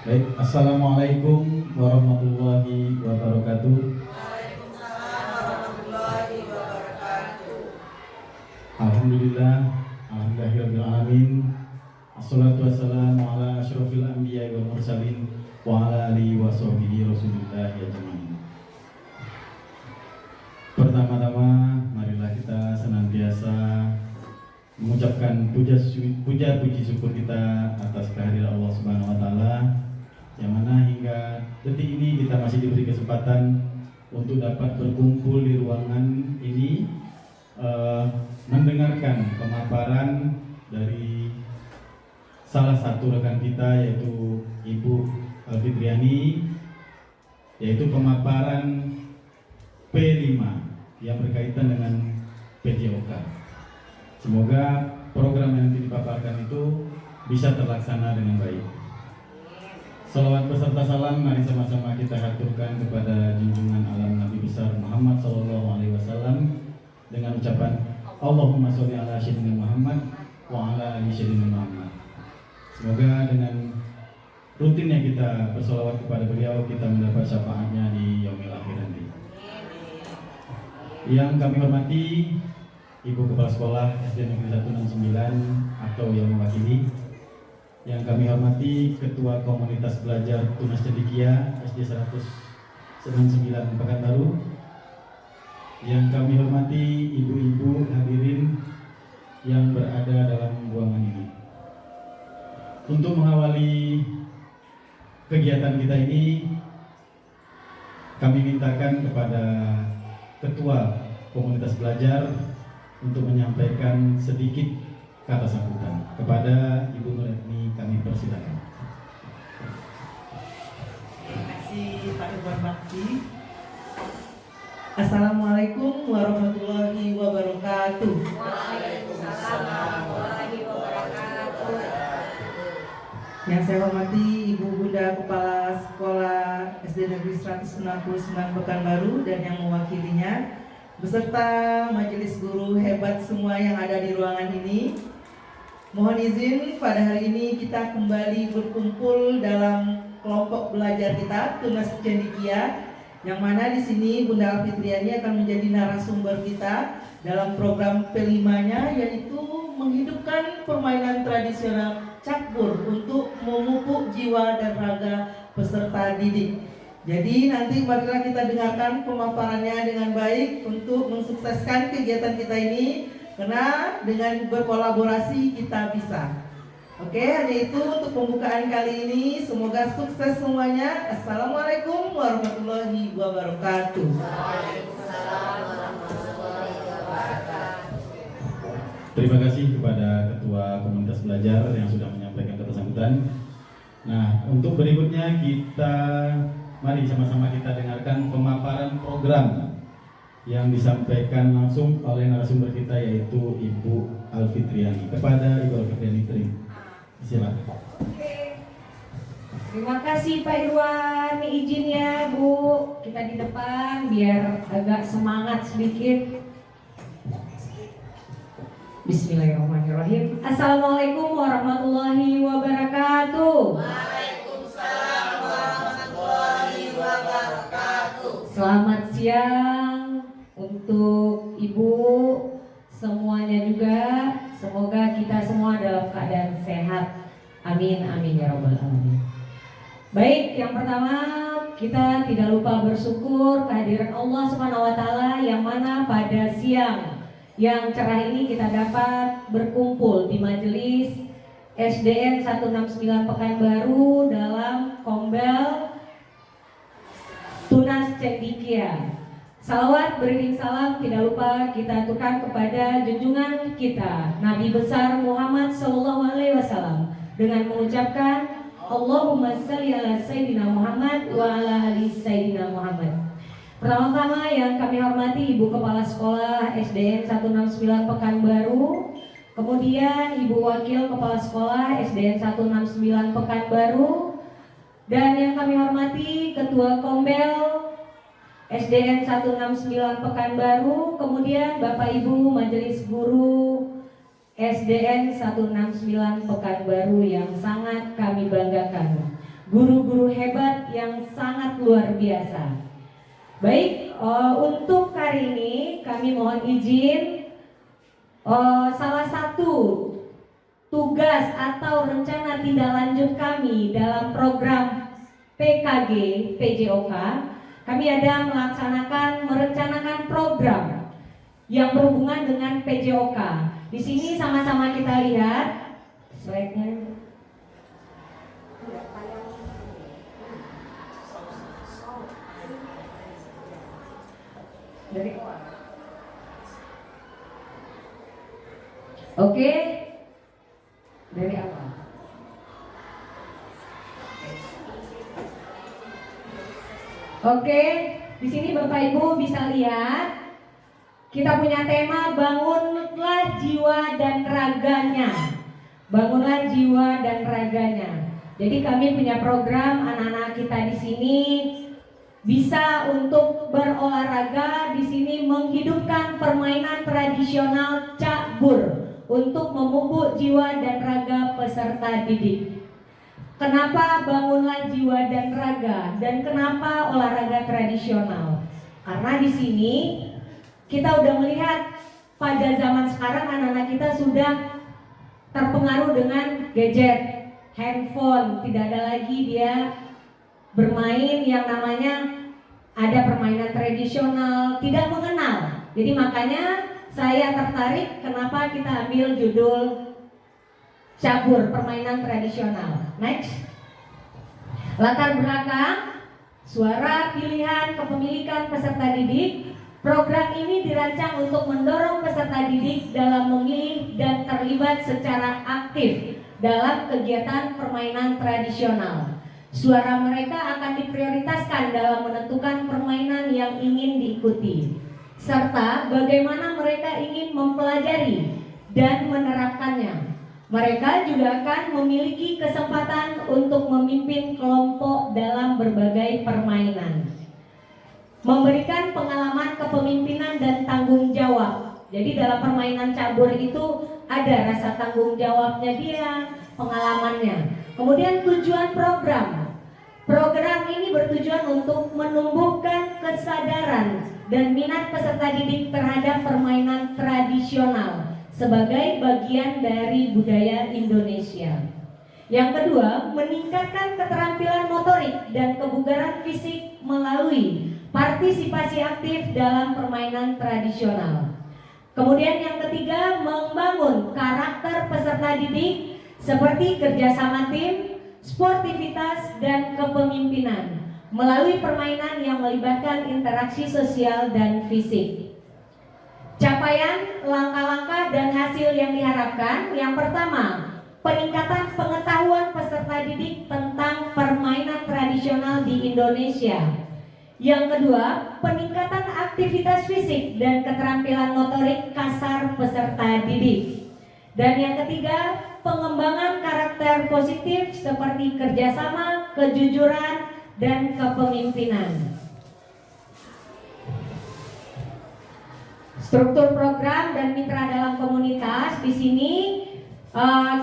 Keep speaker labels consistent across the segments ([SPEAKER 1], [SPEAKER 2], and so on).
[SPEAKER 1] Baik, Assalamualaikum warahmatullahi wabarakatuh.
[SPEAKER 2] Waalaikumsalam warahmatullahi wabarakatuh.
[SPEAKER 1] Alhamdulillah, alhamdulillahirabbil alamin. Assalatu wassalamu ala asyrofil anbiya'i wal mursalin wa ala alihi wa sahbihi rasulillah ajmain. Pertama-tama, marilah kita senantiasa mengucapkan puji syukur kita atas kehadiran Allah Subhanahu wa taala, yang mana hingga detik ini kita masih diberi kesempatan untuk dapat berkumpul di ruangan ini, mendengarkan pemaparan dari salah satu rekan kita, yaitu Ibu Alfitriani, yaitu pemaparan P5 yang berkaitan dengan PJOK. Semoga program yang dipaparkan itu bisa terlaksana dengan baik. Salawat beserta salam mari sama-sama kita haturkan kepada junjungan alam Nabi besar Muhammad SAW dengan ucapan Allahumma sholli ala sayyidina Muhammad wa ala ali sayyidina Muhammad. Semoga dengan rutinnya kita bersolawat kepada beliau, kita mendapat syafaatnya di yaumil akhir nanti. Yang kami hormati Ibu Kepala Sekolah SD Negeri 169 atau yang mewakili. Yang kami hormati Ketua Komunitas Belajar Tunas Cendekia SD 199 Pekanbaru. Yang kami hormati ibu-ibu hadirin yang berada dalam ruangan ini. Untuk mengawali kegiatan kita ini, kami mintakan kepada Ketua Komunitas Belajar untuk menyampaikan sedikit kata sambutan. Kepada Ibu Nurani kami persilakan.
[SPEAKER 2] Terima kasih Pak Irwan Bakti. Assalamualaikum warahmatullahi wabarakatuh.
[SPEAKER 3] Waalaikumsalam warahmatullahi wabarakatuh.
[SPEAKER 2] Yang saya hormati Ibu Bunda Kepala Sekolah SD Negeri 169 Pekanbaru dan yang mewakilinya, beserta majelis guru hebat semua yang ada di ruangan ini. Mohon izin pada hari ini kita kembali berkumpul dalam kelompok belajar kita Tunas Cendekia, yang mana di sini Bunda Alfitriani akan menjadi narasumber kita dalam program P5-nya, yaitu menghidupkan permainan tradisional campur untuk memupuk jiwa dan raga peserta didik. Jadi nanti marilah kita dengarkan pemaparannya dengan baik untuk mensukseskan kegiatan kita ini, karena dengan berkolaborasi kita bisa. Oke, hanya itu untuk pembukaan kali ini. Semoga sukses semuanya. Assalamualaikum warahmatullahi wabarakatuh.
[SPEAKER 3] Waalaikumsalam warahmatullahi wabarakatuh.
[SPEAKER 1] Terima kasih kepada Ketua Komunitas Belajar yang sudah menyampaikan kata sambutan. Nah, untuk berikutnya mari sama-sama kita dengarkan pemaparan program yang disampaikan langsung oleh narasumber kita, yaitu Ibu Alfitriani. Kepada Ibu Alfitriani, silakan.
[SPEAKER 3] Oke. Terima kasih Pak Irwan, izin ya Bu, kita di depan biar agak semangat sedikit. Bismillahirrahmanirrahim. Assalamualaikum warahmatullahi wabarakatuh.
[SPEAKER 2] Waalaikumsalam warahmatullahi wabarakatuh.
[SPEAKER 3] Selamat siang untuk Ibu semuanya juga. Semoga kita semua dalam keadaan sehat. Amin amin ya rabbal alamin. Baik, yang pertama kita tidak lupa bersyukur kehadiran Allah Subhanahu wa taala, yang mana pada siang yang cerah ini kita dapat berkumpul di majelis SDN 169 Pekanbaru dalam Kombel Tunas Cendekia. Salawat beriring salam tidak lupa kita aturkan kepada junjungan kita Nabi besar Muhammad SAW dengan mengucapkan Allahumma sholli ala sayyidina Muhammad wa ala ali sayyidina Muhammad. Pertama-tama yang kami hormati Ibu Kepala Sekolah SDN 169 Pekanbaru, kemudian Ibu Wakil Kepala Sekolah SDN 169 Pekanbaru, dan yang kami hormati Ketua Kombel SDN 169 Pekanbaru, kemudian Bapak Ibu Majelis Guru SDN 169 Pekanbaru yang sangat kami banggakan. guru-guru hebat yang sangat luar biasa. Baik, untuk hari ini kami mohon izin, salah satu tugas atau rencana tindak lanjut kami dalam program PKG PJOK, kami ada merencanakan program yang berhubungan dengan PJOK. Di sini sama-sama kita lihat slide-nya. Oke, dari awal. Oke, di sini Bapak Ibu bisa lihat kita punya tema bangunlah jiwa dan raganya. Bangunlah jiwa dan raganya. Jadi kami punya program anak-anak kita di sini bisa untuk berolahraga, di sini menghidupkan permainan tradisional cakbur untuk memupuk jiwa dan raga peserta didik. Kenapa bangunlah jiwa dan raga dan kenapa olahraga tradisional? Karena di sini kita udah melihat pada zaman sekarang anak-anak kita sudah terpengaruh dengan gadget, handphone, tidak ada lagi dia bermain yang namanya ada permainan tradisional, tidak mengenal. Jadi makanya saya tertarik kenapa kita ambil judul cabur permainan tradisional. Next. Latar belakang, suara pilihan kepemilikan peserta didik. Program ini dirancang untuk mendorong peserta didik dalam memilih dan terlibat secara aktif dalam kegiatan permainan tradisional. Suara mereka akan diprioritaskan dalam menentukan permainan yang ingin diikuti, serta bagaimana mereka ingin mempelajari dan menerapkannya. Mereka juga akan memiliki kesempatan untuk memimpin kelompok dalam berbagai permainan. Memberikan pengalaman kepemimpinan dan tanggung jawab. Jadi dalam permainan cabur itu ada rasa tanggung jawabnya dia, pengalamannya. Kemudian tujuan program. Program ini bertujuan untuk menumbuhkan kesadaran dan minat peserta didik terhadap permainan tradisional sebagai bagian dari budaya Indonesia. Yang kedua, meningkatkan keterampilan motorik dan kebugaran fisik melalui partisipasi aktif dalam permainan tradisional. Kemudian yang ketiga, membangun karakter peserta didik seperti kerjasama tim, sportivitas, dan kepemimpinan melalui permainan yang melibatkan interaksi sosial dan fisik. Capaian, langkah-langkah, dan hasil yang diharapkan. Yang pertama, peningkatan pengetahuan peserta didik tentang permainan tradisional di Indonesia. Yang kedua, peningkatan aktivitas fisik dan keterampilan motorik kasar peserta didik. Dan yang ketiga, pengembangan karakter positif seperti kerjasama, kejujuran, dan kepemimpinan. Struktur program dan mitra dalam komunitas di sini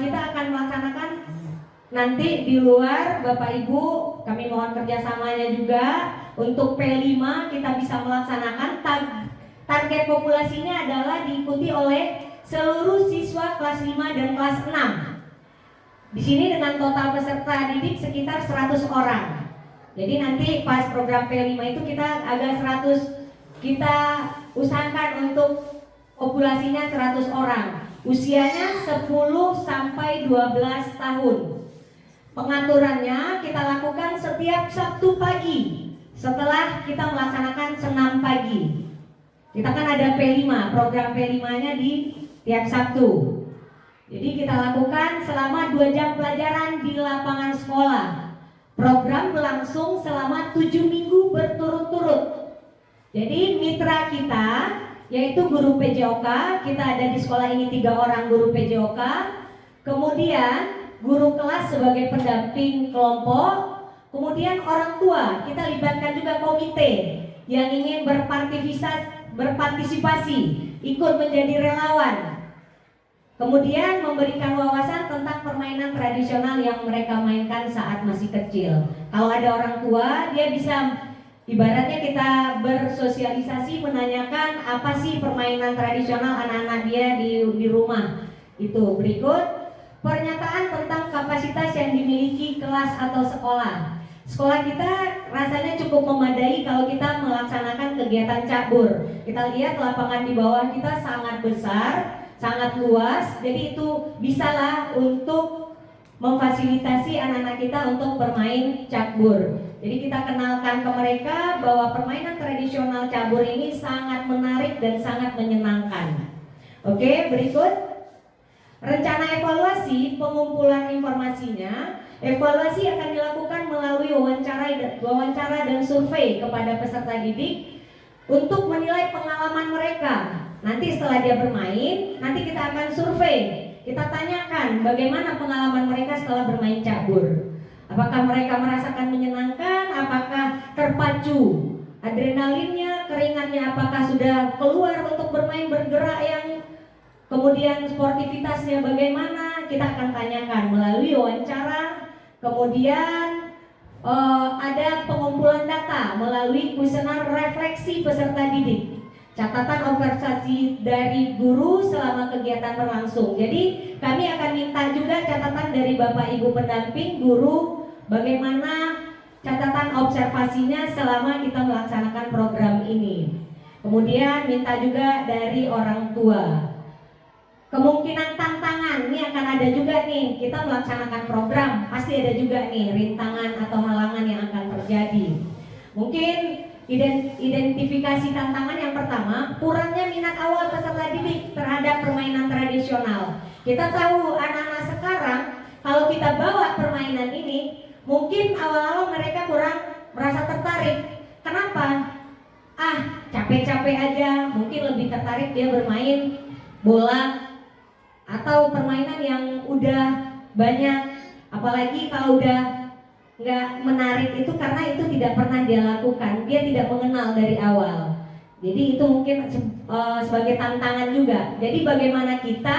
[SPEAKER 3] kita akan melaksanakan nanti di luar. Bapak Ibu, kami mohon kerjasamanya juga untuk P5 kita bisa melaksanakan. Target populasinya adalah diikuti oleh seluruh siswa kelas 5 dan kelas 6. Di sini dengan total peserta didik sekitar 100 orang. Jadi nanti pas program P5 itu kita agak 100, kita usahakan untuk populasinya 100 orang. Usianya 10 sampai 12 tahun. Pengaturannya kita lakukan setiap Sabtu pagi setelah kita melaksanakan senam pagi. Kita kan ada P5, program P5-nya di tiap Sabtu. Jadi kita lakukan selama 2 jam pelajaran di lapangan sekolah. Program berlangsung selama 7 minggu berturut-turut. Jadi mitra kita yaitu guru PJOK, kita ada di sekolah ini 3 orang guru PJOK. Kemudian guru kelas sebagai pendamping kelompok. Kemudian orang tua, kita libatkan juga komite yang ingin berpartisipasi, ikut menjadi relawan. Kemudian memberikan wawasan tentang permainan tradisional yang mereka mainkan saat masih kecil. Kalau ada orang tua, dia bisa ibaratnya kita bersosialisasi menanyakan apa sih permainan tradisional anak-anak dia di rumah. Itu berikut pernyataan tentang kapasitas yang dimiliki kelas atau sekolah. Sekolah kita rasanya cukup memadai kalau kita melaksanakan kegiatan cabur. Kita lihat lapangan di bawah kita sangat besar, sangat luas, jadi itu bisalah untuk memfasilitasi anak-anak kita untuk bermain cabur. Jadi kita kenalkan ke mereka bahwa permainan tradisional cabur ini sangat menarik dan sangat menyenangkan. Oke, berikut rencana evaluasi pengumpulan informasinya. Evaluasi akan dilakukan melalui wawancara dan survei kepada peserta didik untuk menilai pengalaman mereka. Nanti setelah dia bermain, nanti kita akan survei. Kita tanyakan bagaimana pengalaman mereka setelah bermain cabur. Apakah mereka merasakan menyenangkan? Apakah terpacu adrenalinnya, keringatnya? Apakah sudah keluar untuk bermain bergerak yang kemudian sportivitasnya bagaimana? Kita akan tanyakan melalui wawancara. Kemudian ada pengumpulan data melalui kuesioner refleksi peserta didik. Catatan observasi dari guru selama kegiatan berlangsung. Jadi kami akan minta juga catatan dari Bapak Ibu pendamping guru, bagaimana catatan observasinya selama kita melaksanakan program ini. Kemudian minta juga dari orang tua. Kemungkinan tantangan, ini akan ada juga nih, kita melaksanakan program, pasti ada juga nih rintangan atau halangan yang akan terjadi. Mungkin identifikasi tantangan yang pertama, kurangnya minat awal peserta didik terhadap permainan tradisional. Kita tahu anak-anak sekarang, kalau kita bawa permainan ini, mungkin awal-awal mereka kurang merasa tertarik. Kenapa? Capek-capek aja, mungkin lebih tertarik dia bermain bola atau permainan yang udah banyak, apalagi kalau udah nggak menarik itu karena itu tidak pernah dia lakukan, dia tidak mengenal dari awal. Jadi itu mungkin sebagai tantangan juga. Jadi bagaimana kita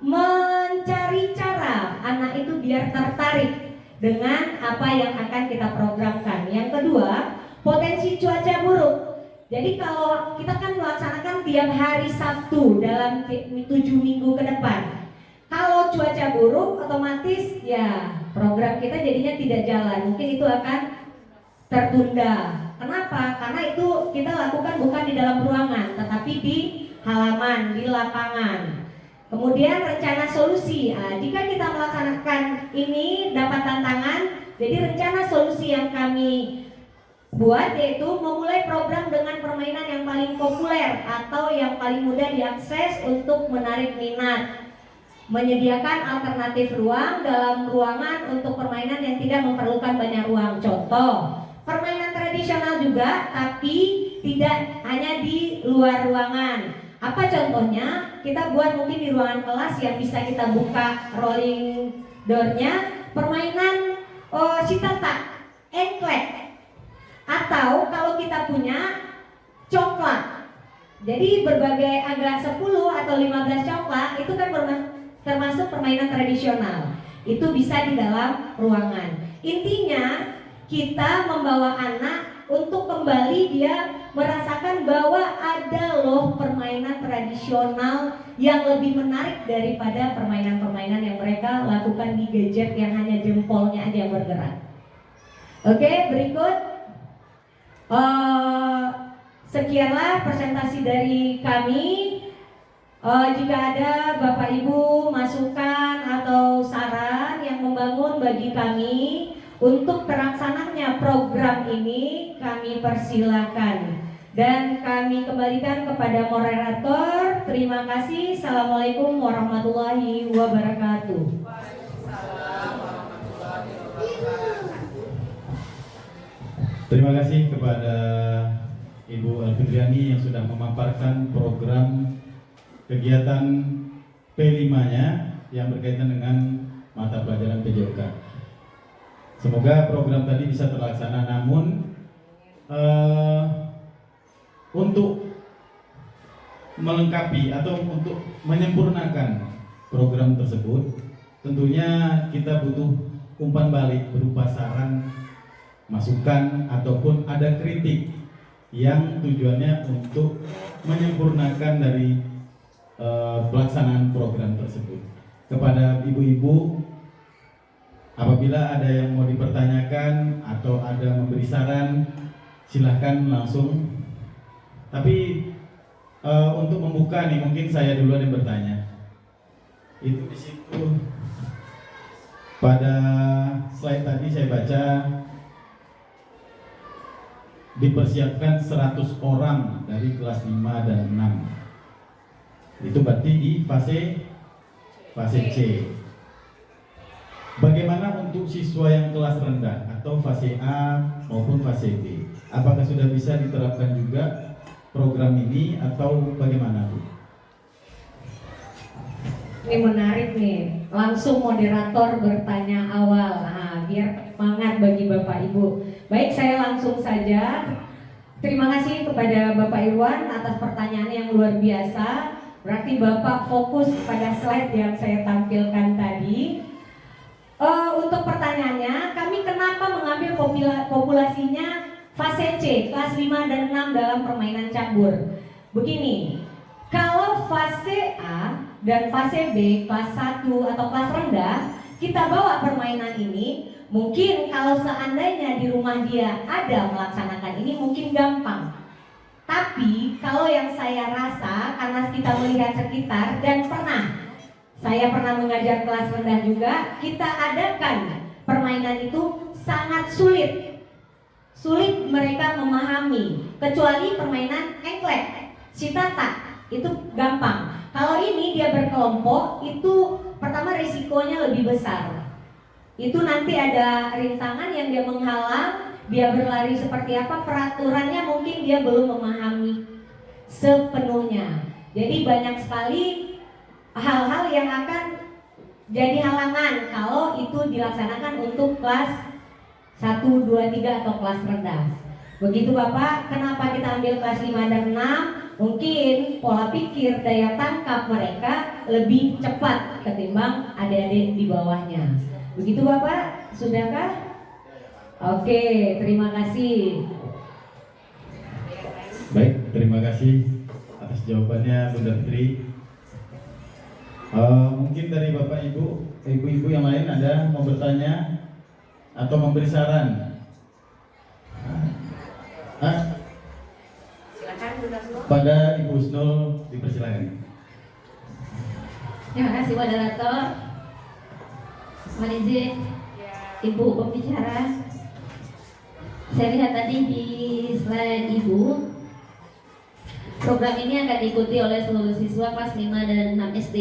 [SPEAKER 3] mencari cara anak itu biar tertarik dengan apa yang akan kita programkan. Yang kedua, potensi cuaca buruk. Jadi kalau kita kan melaksanakan tiap hari Sabtu dalam 7 minggu ke depan. Kalau cuaca buruk otomatis ya program kita jadinya tidak jalan. Mungkin itu akan tertunda. Kenapa? Karena itu kita lakukan bukan di dalam ruangan, tetapi di halaman, di lapangan. Kemudian rencana solusi. Jika kita melaksanakan ini dapat tantangan, jadi rencana solusi yang kami buat yaitu memulai program dengan permainan yang paling populer atau yang paling mudah diakses untuk menarik minat, menyediakan alternatif ruang dalam ruangan untuk permainan yang tidak memerlukan banyak ruang. Contoh, permainan tradisional juga tapi tidak hanya di luar ruangan. Apa contohnya? Kita buat mungkin di ruangan kelas yang bisa kita buka rolling door-nya, permainan sitata, engklek. Atau kalau kita punya coklat, jadi berbagai agak 10 atau 15 coklat itu kan termasuk permainan tradisional. Itu bisa di dalam ruangan. Intinya kita membawa anak untuk kembali dia merasakan bahwa ada loh permainan tradisional yang lebih menarik daripada permainan-permainan yang mereka lakukan di gadget yang hanya jempolnya aja yang bergerak. Oke, berikut. Sekianlah presentasi dari kami. Jika ada Bapak Ibu masukan atau saran yang membangun bagi kami untuk terlaksananya program ini, kami persilahkan dan kami kembalikan kepada moderator. Terima kasih. Assalamualaikum warahmatullahi wabarakatuh.
[SPEAKER 1] Terima kasih kepada Ibu Alfitriani yang sudah memaparkan program kegiatan P5-nya yang berkaitan dengan mata pelajaran PJOK. Semoga program tadi bisa terlaksana, namun untuk melengkapi atau untuk menyempurnakan program tersebut, tentunya kita butuh umpan balik berupa saran, masukan, ataupun ada kritik yang tujuannya untuk menyempurnakan dari pelaksanaan program tersebut. Kepada ibu-ibu, apabila ada yang mau dipertanyakan atau ada memberi saran, silahkan langsung. Tapi untuk membuka nih, mungkin saya duluan yang bertanya. Itu di situ pada slide tadi saya baca dipersiapkan 100 orang dari kelas 5 dan 6. Itu berarti di fase C. Bagaimana untuk siswa yang kelas rendah atau fase A maupun fase B? Apakah sudah bisa diterapkan juga program ini atau bagaimana, Bu?
[SPEAKER 3] Ini menarik nih, langsung moderator bertanya awal, biar semangat bagi Bapak Ibu. Baik, saya langsung saja. Terima kasih kepada Bapak Irwan atas pertanyaan yang luar biasa. Berarti Bapak fokus pada slide yang saya tampilkan tadi. Untuk pertanyaannya, kami kenapa mengambil populasinya fase C, kelas 5 dan 6 dalam permainan campur? Begini, kalau fase A dan fase B, kelas 1 atau kelas rendah, kita bawa permainan ini, mungkin kalau seandainya di rumah dia ada melaksanakan ini mungkin gampang. Tapi kalau yang saya rasa, karena kita melihat sekitar dan saya pernah mengajar kelas rendah juga, kita adakan permainan itu sangat sulit mereka memahami, kecuali permainan engklek, citata, itu gampang. Kalau ini dia berkelompok, itu pertama risikonya lebih besar. Itu nanti ada rintangan yang dia menghalang, dia berlari seperti apa, peraturannya mungkin dia belum memahami sepenuhnya. Jadi banyak sekali hal-hal yang akan jadi halangan kalau itu dilaksanakan untuk kelas 1, 2, 3 atau kelas rendah. Begitu Bapak, kenapa kita ambil kelas 5 dan 6? Mungkin pola pikir, daya tangkap mereka lebih cepat ketimbang adik-adik di bawahnya. Begitu Bapak, sudahkah? Oke, terima kasih.
[SPEAKER 1] Baik, terima kasih atas jawabannya Bunda Fitri. Mungkin dari Bapak Ibu, ibu-ibu yang lain ada mau bertanya atau memberi saran?
[SPEAKER 3] Silakan Bunda Husnul.
[SPEAKER 1] Pada Ibu Husnul dipersilakan.
[SPEAKER 4] Terima kasih moderator. Mohon izin Ibu pembicara. Saya lihat tadi di slide Ibu, program ini akan diikuti oleh seluruh siswa kelas 5 dan 6 SD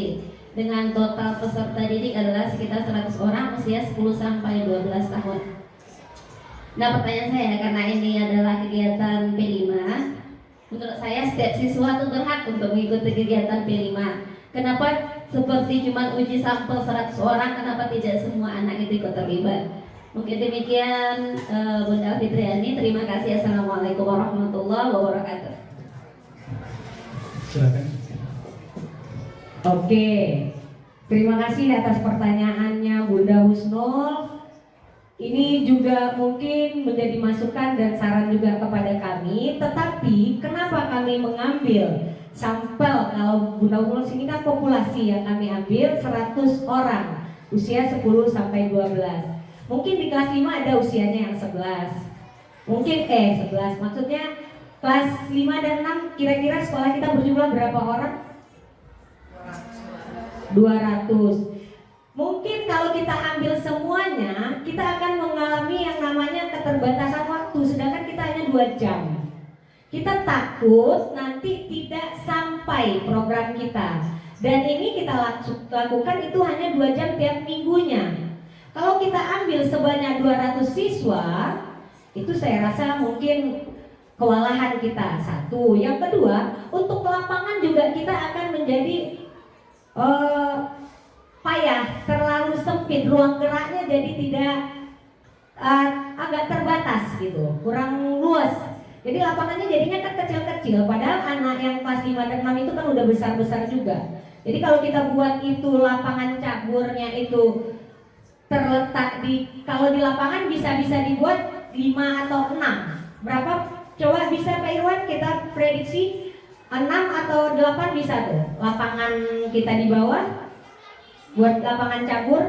[SPEAKER 4] dengan total peserta didik adalah sekitar 100 orang usia 10 sampai 12 tahun. Nah, pertanyaan saya, karena ini adalah kegiatan P5, menurut saya setiap siswa itu berhak untuk mengikuti kegiatan P5. Kenapa seperti cuma uji sampel 100 orang, kenapa tidak semua anak itu ikut terlibat? Mungkin demikian Bunda Fitriani. Terima kasih. Assalamualaikum warahmatullahi wabarakatuh.
[SPEAKER 1] Silakan.
[SPEAKER 3] Oke, terima kasih atas pertanyaannya Bunda Husnul. Ini juga mungkin menjadi masukan dan saran juga kepada kami. Tetapi kenapa kami mengambil sampel? Kalau Bunda Husnul sini kan populasi yang kami ambil 100 orang usia 10 sampai 12. Mungkin di kelas 5 ada usianya yang 11. Mungkin 11. Maksudnya kelas 5 dan 6 kira-kira sekolah kita berjumlah berapa orang? 200. Mungkin kalau kita ambil semuanya, kita akan mengalami yang namanya keterbatasan waktu, sedangkan kita hanya 2 jam. Kita takut nanti tidak sampai program kita. Dan ini kita lakukan itu hanya 2 jam tiap minggunya. Kalau kita ambil sebanyak 200 siswa, itu saya rasa mungkin kewalahan kita. Satu, yang kedua, untuk lapangan juga kita akan menjadi payah, terlalu sempit, ruang geraknya jadi tidak agak terbatas gitu, kurang luas. Jadi lapangannya jadinya kan kecil-kecil, padahal anak yang kelas 5 dan 6 itu kan udah besar-besar juga. Jadi kalau kita buat itu lapangan caburnya itu terletak kalau di lapangan bisa dibuat 5 atau 6. Berapa? Coba bisa Pak Irwan kita prediksi 6 atau 8 bisa tuh lapangan kita di bawah buat lapangan cabur.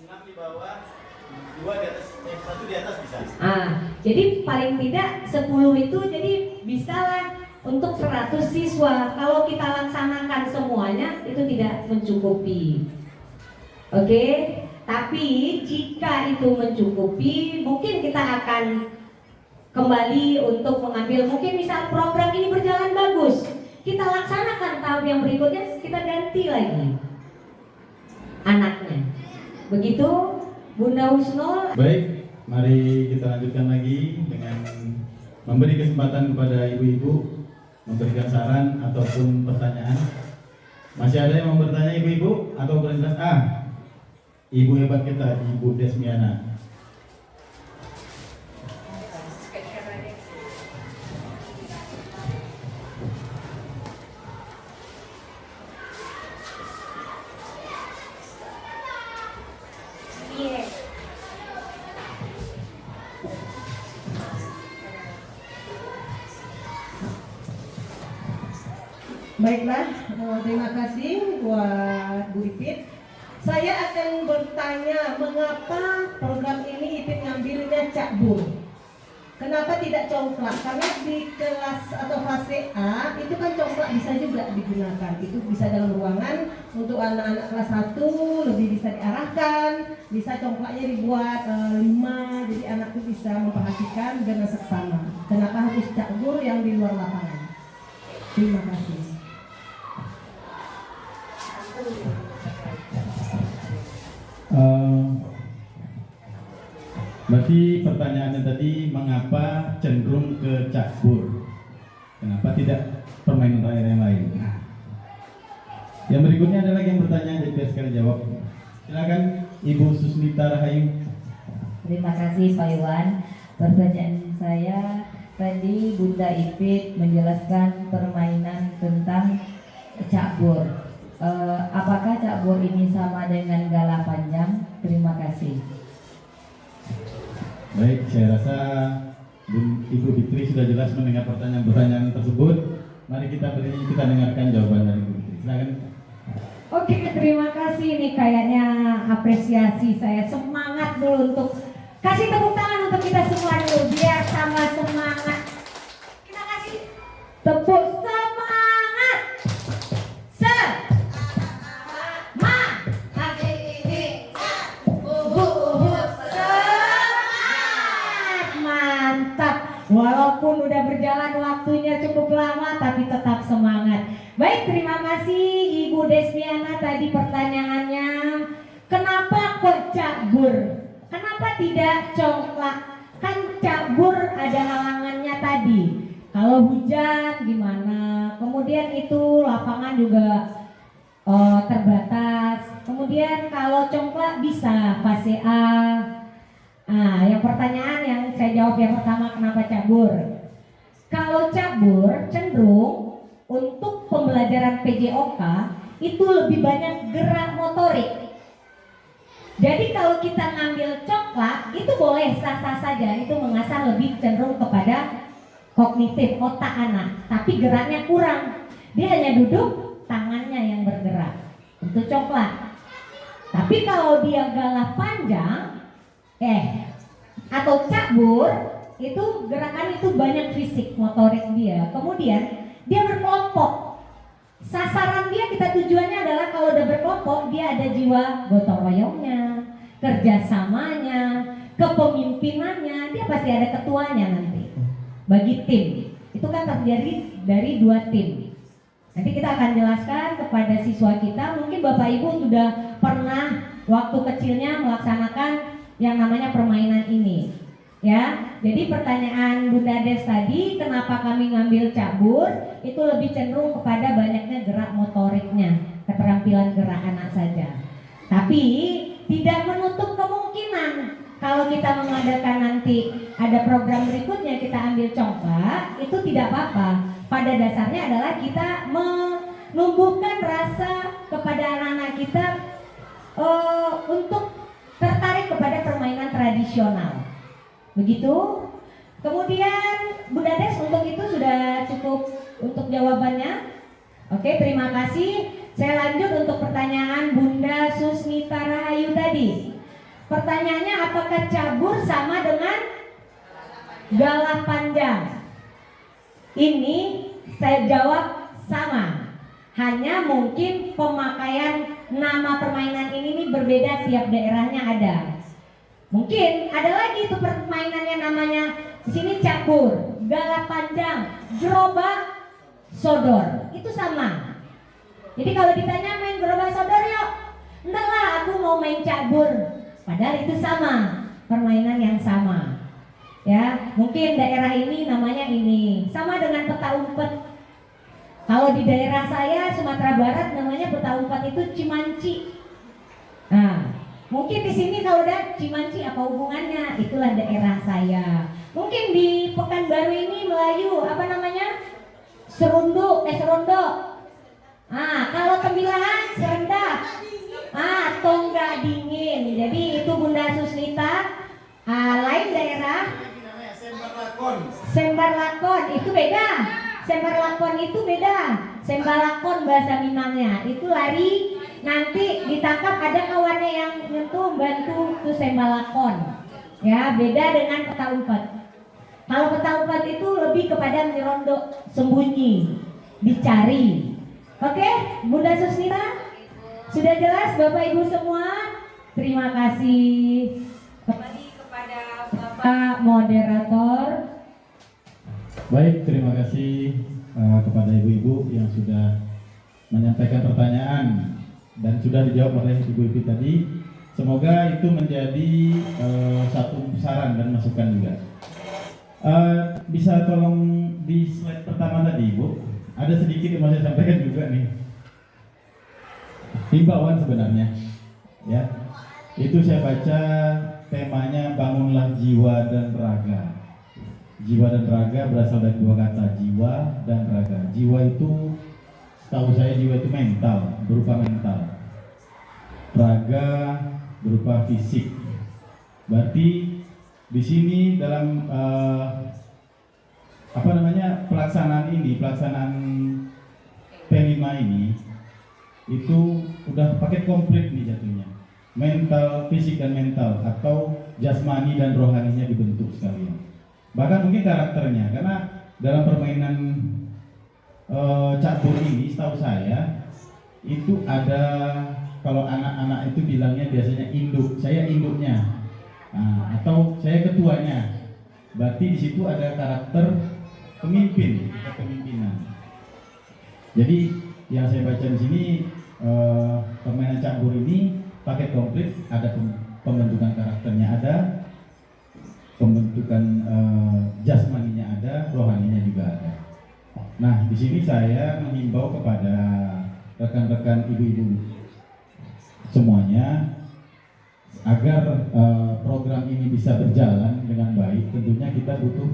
[SPEAKER 1] 6 di bawah, 2 di atas, 1 di atas bisa.
[SPEAKER 3] Jadi paling tidak 10 itu jadi bisalah untuk 100 siswa. Kalau kita laksanakan semuanya itu tidak mencukupi. Oke, tapi jika itu mencukupi, mungkin kita akan kembali untuk mengambil, mungkin misal program ini berjalan bagus, kita laksanakan tahap yang berikutnya, kita ganti lagi anaknya. Begitu Bunda Husnul.
[SPEAKER 1] Baik, mari kita lanjutkan lagi dengan memberi kesempatan kepada ibu-ibu memberikan saran ataupun pertanyaan. Masih ada yang mau bertanya ibu-ibu atau berjelas? Ibu hebat kita, Ibu Desmiana.
[SPEAKER 5] Baiklah, terima kasih buat Bu Ipit. Saya akan bertanya mengapa program ini Ipit ngambilnya Cakbur. Kenapa tidak congklak? Karena di kelas atau fase A itu kan congklak bisa juga digunakan. Itu bisa dalam ruangan untuk anak-anak kelas 1 lebih bisa diarahkan, bisa congklaknya dibuat 5, jadi anak itu bisa memperhatikan dengan seksama. Kenapa harus Cakbur yang di luar lapangan? Terima kasih.
[SPEAKER 1] Berarti pertanyaannya tadi mengapa cenderung ke Cakbur? Kenapa tidak permainan yang lain? Yang berikutnya adalah yang bertanya, jadi biar sekali jawab. Silakan Ibu Susnita Rahayu.
[SPEAKER 6] Terima kasih Pak Iwan. Pertanyaan saya tadi Bunda Ipit menjelaskan permainan tentang Cakbur. Apakah Cakbur ini sama dengan gala panjang? Terima kasih.
[SPEAKER 1] Baik, saya rasa Ibu Fitri sudah jelas mendengar pertanyaan tersebut. Mari kita dengarkan jawaban dari Ibu Fitri. Silakan.
[SPEAKER 3] Oke, terima kasih. Ini kayaknya apresiasi saya. Semangat dulu untuk kasih tepuk tangan untuk kita semua dulu biar sama semangat. Kita kasih tepuk semangat. Walaupun udah berjalan waktunya cukup lama, tapi tetap semangat. Baik, terima kasih Ibu Desmiana. Tadi pertanyaannya, kenapa kok Cakbur? Kenapa tidak congklak? Kan Cakbur ada halangannya tadi. Kalau hujan gimana? Kemudian itu lapangan juga terbatas. Kemudian kalau congklak bisa fase A. Yang pertanyaan yang saya jawab yang pertama, kenapa Cakbur? Kalau Cakbur cenderung untuk pembelajaran PJOK itu lebih banyak gerak motorik. Jadi kalau kita ngambil congklak itu boleh sah-sah saja, itu mengasah lebih cenderung kepada kognitif otak anak, tapi geraknya kurang. Dia hanya duduk, tangannya yang bergerak untuk congklak. Tapi kalau dia galah panjang atau Cakbur itu gerakan itu banyak fisik motorik dia. Kemudian dia berkelompok. Sasaran dia, kita tujuannya adalah kalau udah berkelompok dia ada jiwa gotong royongnya, kerjasamanya, kepemimpinannya. Dia pasti ada ketuanya nanti. Bagi tim itu kan terdiri dari 2 tim. Nanti kita akan jelaskan kepada siswa kita. Mungkin Bapak Ibu sudah pernah waktu kecilnya melaksanakan yang namanya permainan ini, ya. Jadi pertanyaan Bunda Des tadi, kenapa kami ngambil Cakbur? Itu lebih cenderung kepada banyaknya gerak motoriknya, keterampilan gerak anak saja. Tapi tidak menutup kemungkinan kalau kita mengadakan nanti ada program berikutnya kita ambil congklak, itu tidak apa-apa. Pada dasarnya adalah kita numbuhkan rasa kepada anak-anak kita untuk tertarik kepada permainan tradisional. Begitu. Kemudian Bunda Des, untuk itu sudah cukup untuk jawabannya. Oke, terima kasih. Saya lanjut untuk pertanyaan Bunda Susmita Rahayu tadi. Pertanyaannya, apakah cabur sama dengan galah panjang? Ini saya jawab sama. Hanya mungkin pemakaian nama permainan ini berbeda, tiap daerahnya ada. Mungkin ada lagi itu permainannya namanya di sini cabur, galah panjang, gerobak, sodor. Itu sama. Jadi kalau ditanya main gerobak sodor yuk, enggaklah aku mau main cabur. Padahal itu sama, permainan yang sama. Ya, mungkin daerah ini namanya ini, sama dengan peta umpet. Kalau di daerah saya Sumatera Barat namanya peta umpet itu cimanci. Nah, mungkin di sini kalau ada cimanci apa hubungannya? Itulah daerah saya. Mungkin di Pekanbaru ini Melayu apa namanya? Serondo. Kalau Tembilahan serendah. Tonggak dingin. Jadi itu Bunda Susnita. Lain daerah Sembar lakon itu beda. Sembar lakon itu beda. Sembar lakon bahasa Minangnya itu lari, nanti ditangkap ada kawannya yang nyentuh bantu itu sembar lakon. Ya, beda dengan peta umpet. Kalau peta umpet itu lebih kepada menyerondok, sembunyi, dicari. Oke, Bunda Susnita? Sudah jelas Bapak Ibu semua? Terima kasih. Kembali kepada Bapak Moderator.
[SPEAKER 1] Baik, terima kasih kepada ibu-ibu yang sudah menyampaikan pertanyaan dan sudah dijawab oleh ibu-ibu tadi. Semoga itu menjadi satu saran dan masukan juga. Bisa tolong di slide pertama tadi, Ibu. Ada sedikit yang mau saya sampaikan juga nih. Himbauan sebenarnya, ya. Itu saya baca temanya bangunlah jiwa dan raga. Jiwa dan raga berasal dari dua kata, jiwa dan raga. Jiwa itu, setahu saya jiwa itu mental, berupa mental. Raga berupa fisik. Berarti di sini dalam pelaksanaan P5 ini itu udah paket komplit nih jatuhnya. Mental, fisik dan mental atau jasmani dan rohaninya dibentuk sekalian. Bahkan mungkin karakternya, karena dalam permainan cabur ini setahu saya itu ada, kalau anak-anak itu bilangnya biasanya induk, saya induknya, atau saya ketuanya. Berarti di situ ada karakter pemimpin, kepemimpinan. Jadi yang saya baca di sini permainan cabur ini paket komplit, ada pembentukan karakternya ada, pembentukan jasmaninya ada, rohaninya juga ada. Nah, di sini saya menghimbau kepada rekan-rekan ibu-ibu semuanya agar program ini bisa berjalan dengan baik. Tentunya kita butuh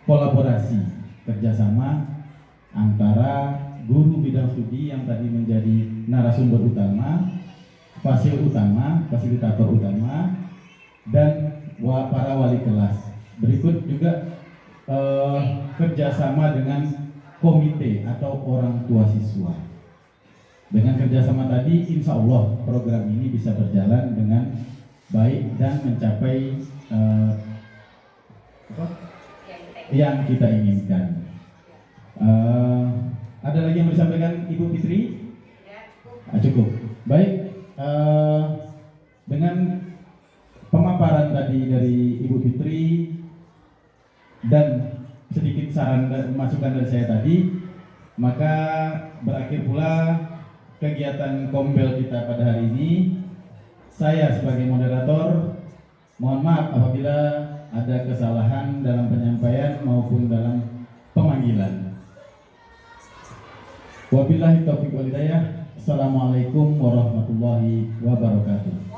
[SPEAKER 1] kolaborasi, kerjasama antara guru bidang studi yang tadi menjadi narasumber utama, fasilitator utama, dan para wali kelas. Berikut juga kerjasama dengan komite atau orang tua siswa. Dengan kerjasama tadi, insya Allah program ini bisa berjalan dengan baik dan mencapai yang kita inginkan. Ada lagi yang mau disampaikan Ibu Fitri? Cukup. Baik. Dengan pemaparan tadi dari Ibu Fitri dan sedikit saran dan masukan dari saya tadi, maka berakhir pula kegiatan Kombel kita pada hari ini. Saya sebagai moderator mohon maaf apabila ada kesalahan dalam penyampaian maupun dalam pemanggilan. Wabillahi taufiq wal hidayah. Assalamualaikum warahmatullahi wabarakatuh.